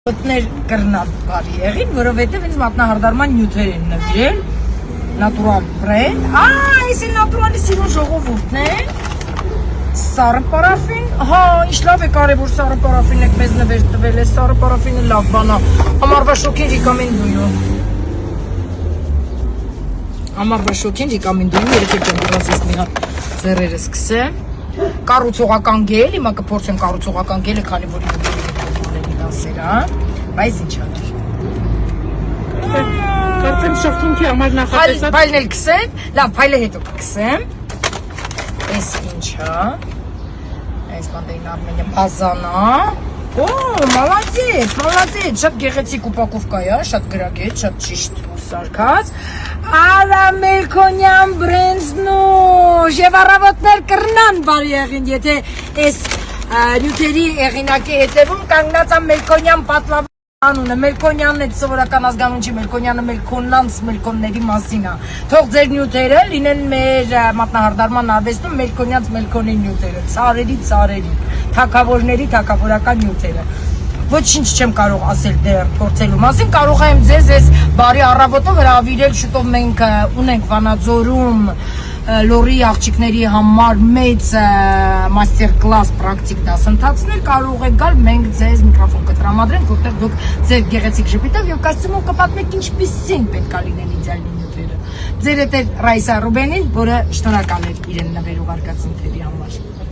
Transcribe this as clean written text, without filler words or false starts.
Մտներ կրնալ բարի եղին, որովհետև ինձ մատնահարդարման նյութեր են նվիրել, նատուրալ բրենդ, այս է նատուրալի սիրուն ժողովուրդն է, սարը պարաֆին, ինչ լավ է կարևոր սարը պարաֆին եք մեզ նվեր տվել է, սարը պարաֆինը լավ բանա, ամարվա շոքին ռիկամենդույո, ամարվա շոքին ռիկամենդույո, երեկ եմ դրածիս մի հատ ձեռերը սկսեմ, կառուցողական գել, հիմա կփորձեմ կառուցողական գելը, քանի որ բայց ինչ աներ Կարծեմ շղթունքի համար նախատեսած Փայլն էլ կսեմ, լավ, փայլը հետո կսեմ Ես ինչա Այս բանդերին Արմենիա բազանա Մալացեց, շատ գեղեցիկ ուպակովկա է, շատ գրագետ, շատ ճիշտ սարկած Արա Մելքոնյան բրենձնուշ և առավոտներ կրնան բարի եղին, եթե ես նյութերի եղինակի հետևում կանգնած եմ Մելքոնյան պատվավոր անունը, Մելքոնյանն է սովորական ազգանուն չի, Մելքոնյանը Մելքոննանց Մելքոնների մասին է, թող ձեր նյութերը լինեն մեր մատնահարդարման արվեստում Մելքոնյանց Մելքոնի նյութերը, ցարերի, թագավորների թագավորական նյութերը, ոչինչ չեմ կարող ասել դեռ փորձելու մասին, կարող եմ ձեզ այս բարի առավոտով հրավիրել, շուտով մենք ունենք Վանաձորում լորի աղջիկների համար մեծ մաստեր-կլաս պրակտիկ դասընթացներ կարող եք գալ, մենք ձեզ միկրոֆոն կտրամադրենք, որտեղ դուք ձեր գեղեցիկ ժպիտով և կոստյումով կպատմեք ինչպիսին պետք է լինեն իդեալի նյութերը։ Ձեր հետ է Ռայսա Ռուբենին, որը շնորհակալ է իրեն նվեր ուղարկած նյութերի համար։